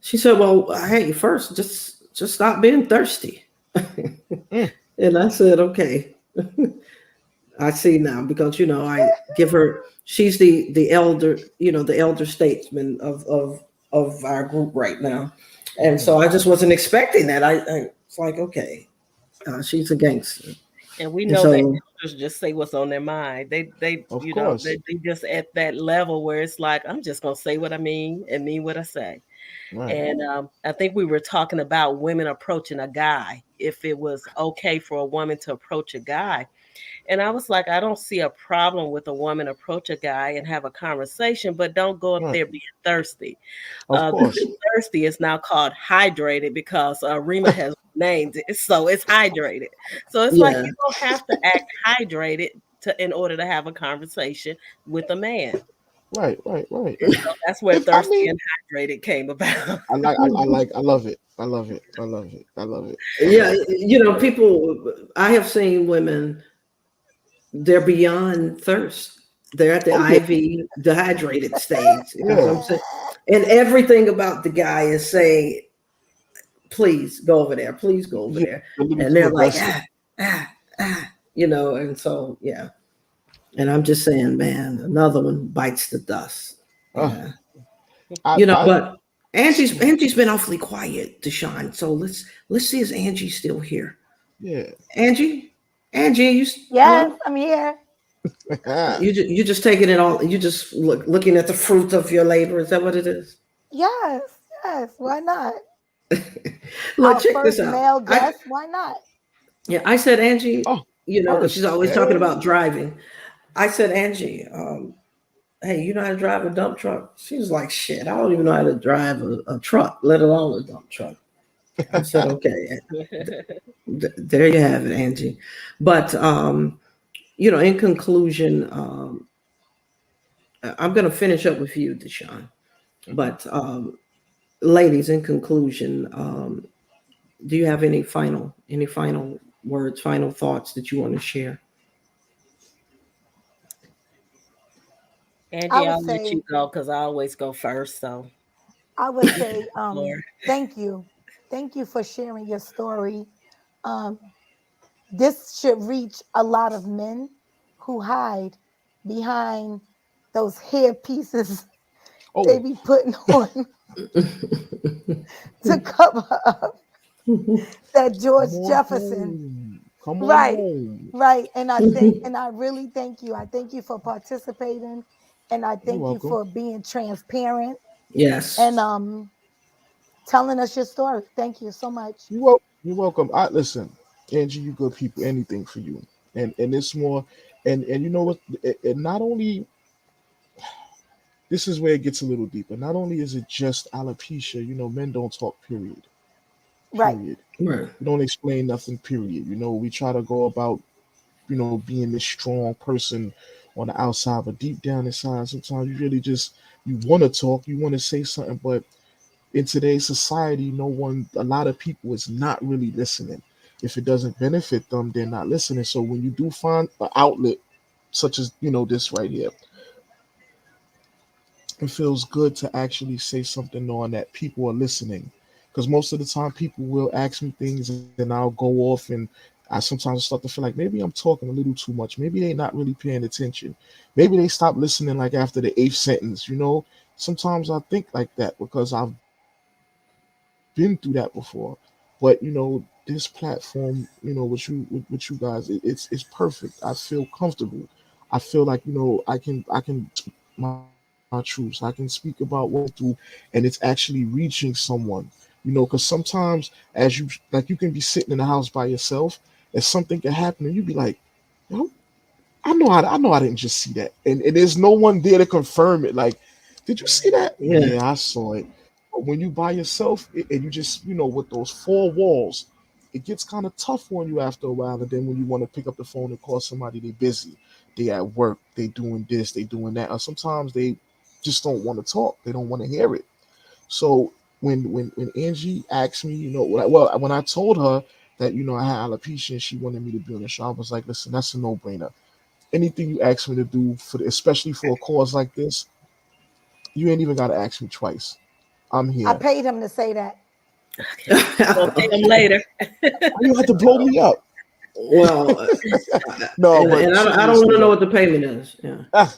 she said, "Well, hey, first, just stop being thirsty." Mm. And I said, "Okay, I see now because I give her. She's the elder, the elder statesman of our group right now, and Mm-hmm. so I just wasn't expecting that. I it's like, okay, she's a gangster, And we and know that so elders just say what's on their mind. They Of course. they just at that level where it's like, I'm just gonna say what I mean and mean what I say. Right. And I think we were talking about women approaching a guy, if it was okay for a woman to approach a guy. And I was like, I don't see a problem with a woman approach a guy and have a conversation, but don't go up Right. there being thirsty. Of course. Being thirsty is now called hydrated because Rima has named it, so it's hydrated. So it's like yeah, you don't have to act hydrated in order to have a conversation with a man. Right. Right. Right. And so that's where If I thirsty mean, and hydrated came about. I love it. I love it. I love it. I love it. I yeah. love it. People. I have seen women. They're beyond thirst. They're at the Oh yeah. IV dehydrated stage. You know what Yeah. I'm saying? And everything about the guy is saying, please go over there, please go over Yeah. there. A little And too they're like, aggressive. and so, yeah. And I'm just saying, man, another one bites the dust. Uh, Yeah. I But Angie's been awfully quiet, Deshaun. So let's see, is Angie still here? yeah. Angie? Angie, Yes, hello? I'm here. You just taking it all, you just looking at the fruit of your labor. Is that what it is? Yes, yes. Why not? Look, Our check this first out. male guest. Why not? I said, Angie, Oh, because she's first. always talking Hey. about driving. I said, Angie, hey, you know how to drive a dump truck? She was like, shit, I don't even know how to drive a truck, let alone a dump truck. I said, okay, there you have it, Angie. But, in conclusion, I'm going to finish up with you, Deshaun. Mhm. But, ladies, in conclusion, do you have any final words, final thoughts that you want to share? I Angie, would I'll let say, you go because I always go first. So, I would say, Lord. thank you. Thank you for sharing your story. Um, this should reach a lot of men who hide behind those hair pieces they Oh, be putting on to cover up that George come on Jefferson. home. Come on Right, home. right. And I think, and I really thank you. I thank you for participating, and I You're thank you welcome. for being transparent and Yes. telling us your story. Thank you so much. You're welcome. I listen, Angie. You good people. Anything for you. And it's more. And you know what? And not only this is where it gets a little deeper. Not only is it just alopecia. Men don't talk. Period. Right. Period. Right. We don't explain nothing. Period. We try to go about being this strong person on the outside, but deep down inside, sometimes you really just you want to talk, you want to say something, but in today's society, a lot of people is not really listening. If it doesn't benefit them, they're not listening. So when you do find an outlet such as this right here, it feels good to actually say something knowing that people are listening. Because most of the time, people will ask me things, and I'll go off and I sometimes start to feel like maybe I'm talking a little too much. Maybe they not really paying attention. Maybe they stop listening like after the eighth sentence. Sometimes I think like that because I've been through that before. But this platform, with you guys, it's perfect. I feel comfortable. I feel like I can speak my truths. I can speak about what I do, and it's actually reaching someone. Because sometimes as you like, you can be sitting in the house by yourself, and something can happen, and you be like, yo, I know I didn't just see that, and there's no one there to confirm it. Like, did you see that? Yeah. Yeah, I saw it. But when you by yourself and you just with those four walls, it gets kind of tough on you after a while. And then when you want to pick up the phone and call somebody, they busy, they at work, they doing this, they doing that, or sometimes they just don't want to talk. They don't want to hear it. So when Angie asked me, when I told her that I had alopecia and she wanted me to be on the show, I was like, listen, that's a no brainer. Anything you ask me to do especially for a cause like this, you ain't even got to ask me twice. I'm I here. paid him to say that. We'll pay them later. Why you have to blow me up? Well, No, and, but and I don't want seriously to know though, what the payment is. Yeah.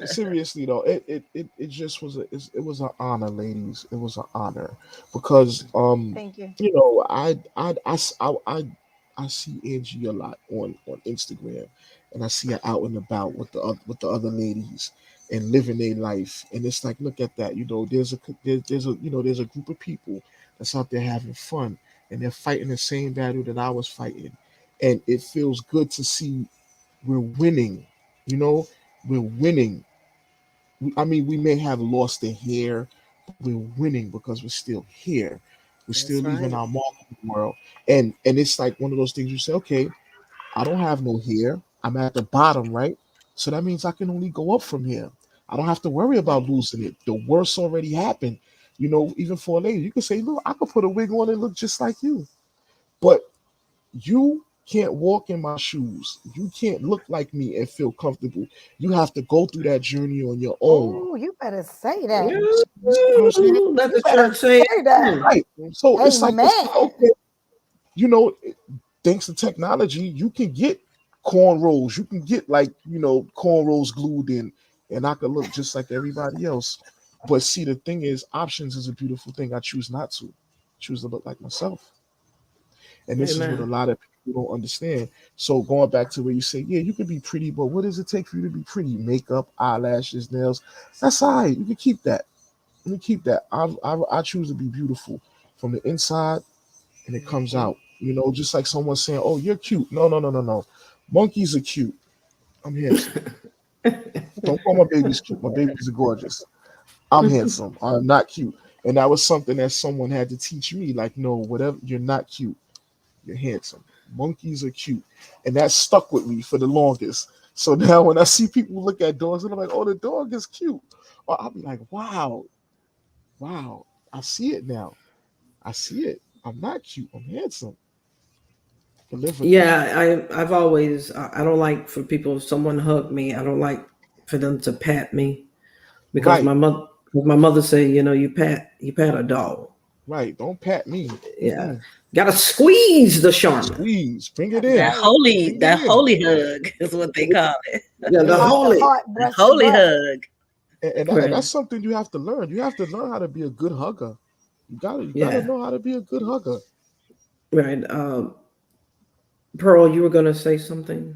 seriously though, it just was it was an honor, ladies. It was an honor because Thank you. I see Angie a lot on Instagram, and I see her out and about with the other ladies and living their life. And it's like, look at that. There's a group of people that's out there having fun, and they're fighting the same battle that I was fighting, and it feels good to see we're winning. You know, we're winning. I mean, we may have lost the hair, but we're winning because we're still here. We're still That's leaving right. our mark in the world. And it's like one of those things you say, okay, I don't have no hair. I'm at the bottom, right? So that means I can only go up from here. I don't have to worry about Right. losing it. The worst already happened. Even for a lady, you can say, look, I could put a wig on and look just like you. But you can't walk in my shoes. You can't look like me and feel comfortable. You have to go through that journey on your own. Oh, you better say that. You see what I'm saying? Let You the better church say say that. it. Right. So it's like, Amen. okay, you know, thanks to technology, you can get cornrows. You can get like, cornrows glued in, and I could look just like everybody else. But see, the thing is, options is a beautiful thing. I choose not to. Choose to look like myself. And this is what a Amen. lot of people don't understand. So going back to where you say, yeah, you can be pretty, but what does it take for you to be pretty? Makeup, eyelashes, nails. That's all right. You can keep that. Let me keep that. I choose to be beautiful from the inside, and it comes Mhm. out. Just like someone saying, "Oh, you're cute." No, no, no, no, no. Monkeys are cute. I'm handsome. Don't call my babies cute. My babies are gorgeous. I'm handsome. I'm not cute. And that was something that someone had to teach me. Like, no, whatever. You're not cute. You're handsome. Monkeys are cute. And that stuck with me for the longest. So now when I see people look at dogs and I'm like, oh, the dog is cute. Or I'll be like, wow, wow. I see it now. I see it. I'm not cute. I'm handsome. Delivered that. Yeah, I've always I don't like for people if someone hug me. I don't like for them to pat me because Right, my mother said, you pat a dog. right. Don't pat me. Yeah, Mm-mm. gotta squeeze the Charmin. Squeeze. Bring it That's in. That right. holy, Bring it that in. holy hug is what they call it. Yeah, the Heart to holy. heart, The breast to holy breast. hug. And Right. that's something you have to learn. You have to learn how to be a good hugger. You gotta Yeah, know how to be a good hugger. right. Pearl, you were gonna say something.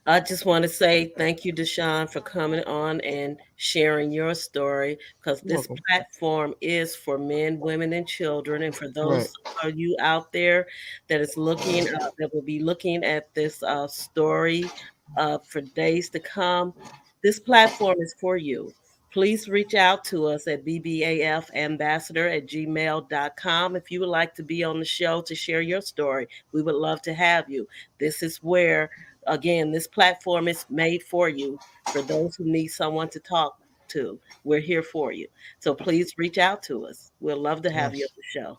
I just want to say thank you, DeShaun, for coming on and sharing your story because You're this welcome. platform is for men, women, and children. And for Right. those of you out there that will be looking at this story for days to come, this platform is for you. Please reach out to us at bbafambassador@gmail.com if you would like to be on the show to share your story. We would love to have you. This is where Again, this platform is made for you, for those who need someone to talk to. We're here for you. So please reach out to us. We'd love to have you on Yes. the show.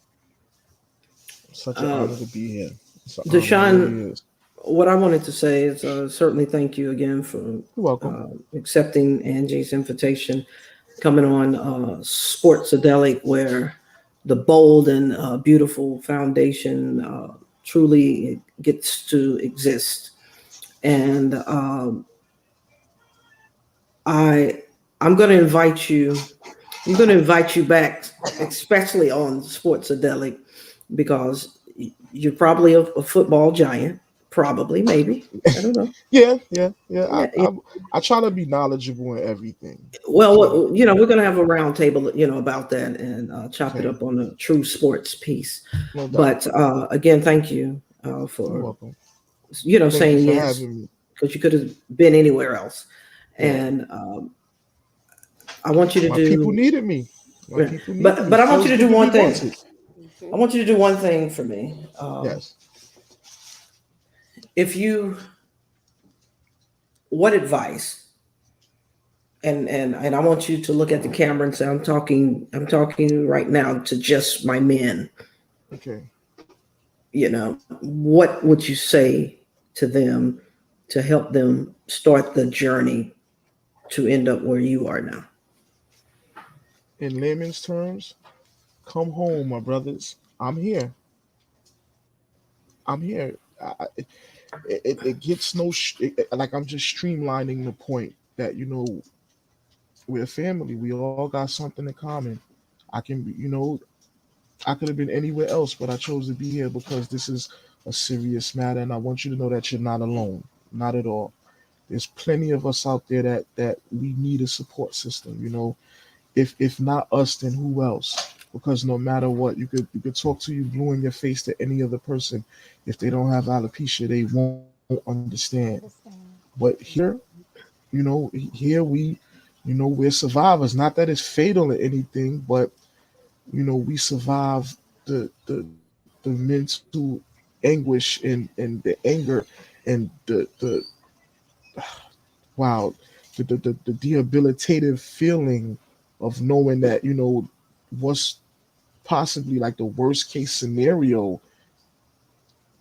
Such an Uh, honor to be here. It's an honor. It really Deshaun, is. what I wanted to say is certainly thank you again for You're welcome. accepting Angie's invitation, coming on Sports-A-Delic, where the bold and beautiful foundation truly gets to exist. And I I'm going to invite you. I'm going to invite you back, especially on Sports-A-Delic, because you're probably a football giant. Probably, maybe. I don't know. Yeah. Yeah, yeah. I try to be knowledgeable in everything. I Well, try to. we're going to have a round table, about that and chop it Okay, up on a true sports piece. no doubt. But again, thank you You're for, welcome. Thank you saying for yes, having me. because you could have been anywhere else. Yeah, And I want you to my people do, needed me. My yeah, people needed me. but I want you Feels to good do to be one thing. wanted. I want you to do one thing for me. Yes. If you, what advice? And I want you to look at the camera and say, I'm talking right now to just my men. Okay. What would you say to them to help them start the journey to end up where you are now? In layman's terms, come home, my brothers. I'm here. I'm here. It gets no like I'm just streamlining the point that we're a family. We all got something in common. I can be, I could have been anywhere else, but I chose to be here because this is a serious matter, and I want you to know that you're not alone. Not at all. There's plenty of us out there that we need a support system. If not us, then who else? Because no matter what, you could talk to you blue in your face to any other person. If they don't have alopecia, they won't understand. Understand. But here we're survivors. Not that it's fatal or anything, but we survive the mental anguish and the anger and the wow, the debilitative feeling of knowing that what's possibly like the worst case scenario.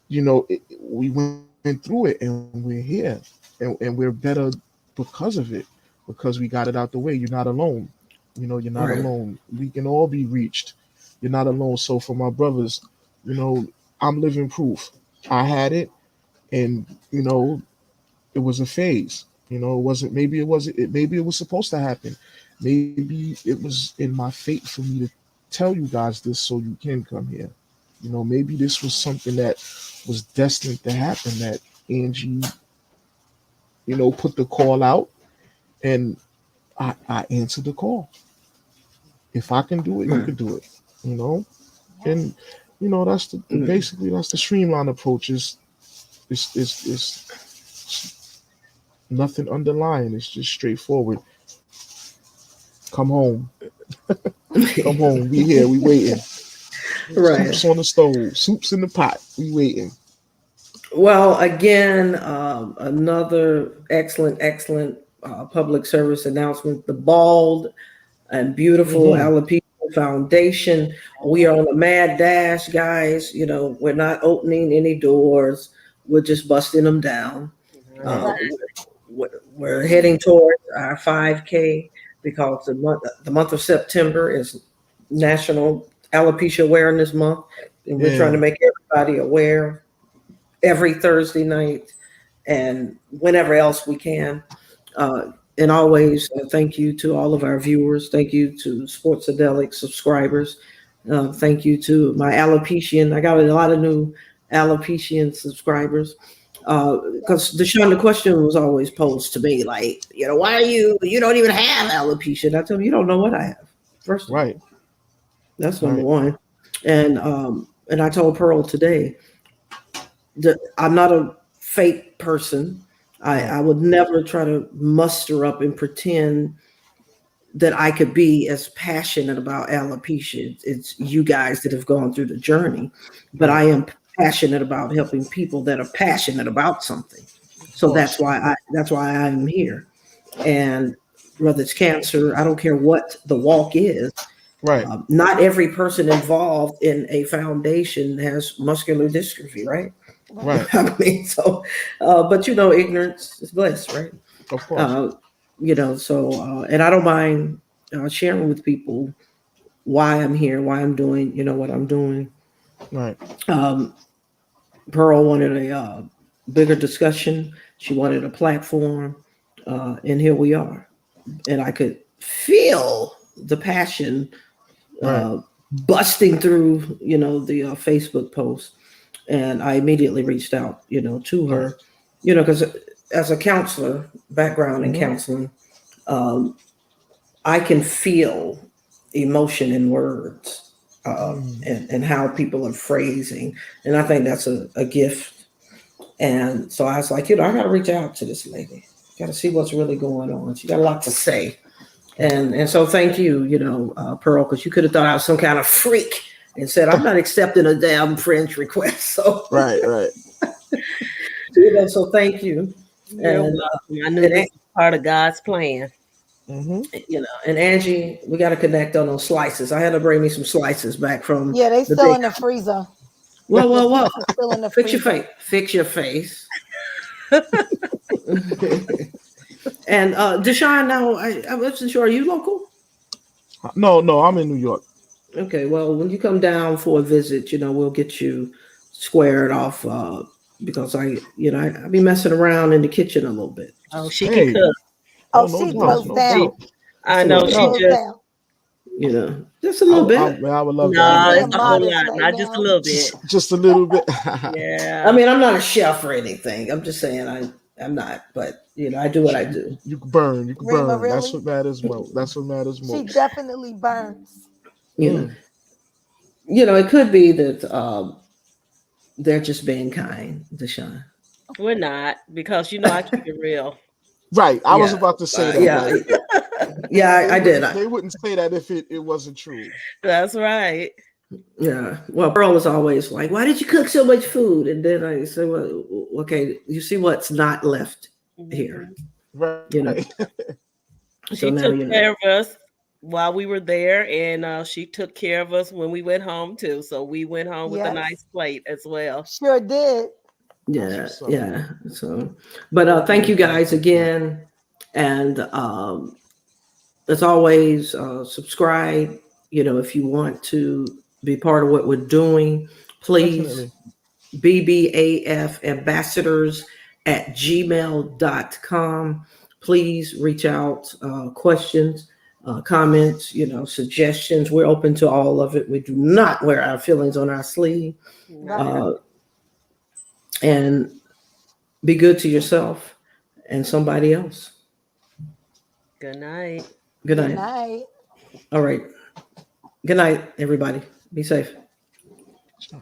We went through it and we're here, and we're better because of it, because we got it out the way. You're not alone. You're not Right. alone. We can all be reached. You're not alone. So for my brothers, you know I'm living proof. I had it, and it was a phase. It wasn't. Maybe it wasn't. Maybe it was supposed to happen. Maybe it was in my fate for me to tell you guys this so you can come here. Maybe this was something that was destined to happen. That Angie, put the call out, and I answered the call. If I can do it, you Right. can do it. You know, and that's Mm. basically that's the streamline approach. It's nothing underlying. It's just straightforward. Come home. Come home. We here. We waiting. Right. Soup's on the stove. Soup's in the pot. We waiting. Well, again, another excellent public service announcement. The Bald and Beautiful Hmm. Alopecia Foundation. We are on a mad dash, guys. We're not opening any doors. We're just busting them down. Right. Uh, we're heading towards our 5K because the month of September is National Alopecia Awareness Month, and we're trying to Yeah. make everybody aware every Thursday night and whenever else we can. And always thank you to all of our viewers. Thank you to Sports-A-Delic subscribers. Thank you to my alopecian. I got a lot of new alopecian subscribers. Because DeShaun, the question was always posed to me, like, why are you don't even have alopecia? And I tell them, you don't know what I have. First of Right. all, that's number Right. one. And I told Pearl today, I'm not a fake person. Right. I would never try to muster up and pretend that I could be as passionate about alopecia. It's you guys that have gone through the journey, but Right. I am passionate about helping people that are passionate about something. Of So course. that's why I'm here. And whether it's cancer, I don't care what the walk is. Right. Not every person involved in a foundation has muscular dystrophy, right? Right. Right. I mean, so, but ignorance is bliss, right? Of course. Uh, and I don't mind sharing with people why I'm here, why I'm doing, what I'm doing. Right. Um, Pearl wanted a bigger discussion. She wanted a platform, and here we are. And I could feel the passion Right. busting through, the Facebook post. And I immediately reached out, to her, because as a counselor, background in counseling, I can feel emotion in words, and how people are phrasing. And I think that's a gift. And so I was like, I got to reach out to this lady. Got to see what's really going on. She got a lot to say. And so thank you, Pearl, because you could have thought I was some kind of freak and said, I'm not accepting a damn friend's request. So Right. so thank you. You're And welcome. I knew this was part of God's plan. and Angie, we got to connect on those slices. I had to bring me some slices back from Yeah, they the still big- in the freezer. Whoa. Still in the Fix your freezer. face. Fix your face. And DeShaun, now I wasn't sure. Are you local? No, I'm in New York. Okay, well, when you come down for a visit, we'll get you squared off, because I be messing around in the kitchen a little bit. Oh, she Hey. can cook. Oh, no she doubt, closed no down. doubt. I know She she Closed just. down. Just a little bit. I would love No, that. it's a whole modest lot, right not just a now. little bit. Just a little bit. Yeah. I mean, I'm not a chef or anything. I'm just saying I'm not, but I do what I do. You can burn. You can Rima, burn. That's really? what matters most. That's what matters She most. definitely burns. It could be that they're just being kind, DeShaun. We're not, because I keep it real. Right. I was Yeah. about to say that. Yeah. Like, Yeah, I did. They wouldn't say that if it wasn't true. That's right. Yeah. Well, Pearl was always like, "Why did you cook so much food?" And then I said, "Well, okay, you see what's not left here." Right. So She now took care of us while we were there, and she took care of us when we went home too. So we went home with a Yes. nice plate as well. Sure did. Yeah, what's up. yeah. So, but thank you guys again, and as always, subscribe. If you want to be part of what we're doing, please. Definitely. BBAF ambassadors at gmail.com. Please reach out, questions, comments, suggestions. We're open to all of it. We do not wear our feelings on our sleeve. Right. And be good to yourself and somebody else. Good night. Good Good night. night. All right. Good night, everybody. Be safe. Stop.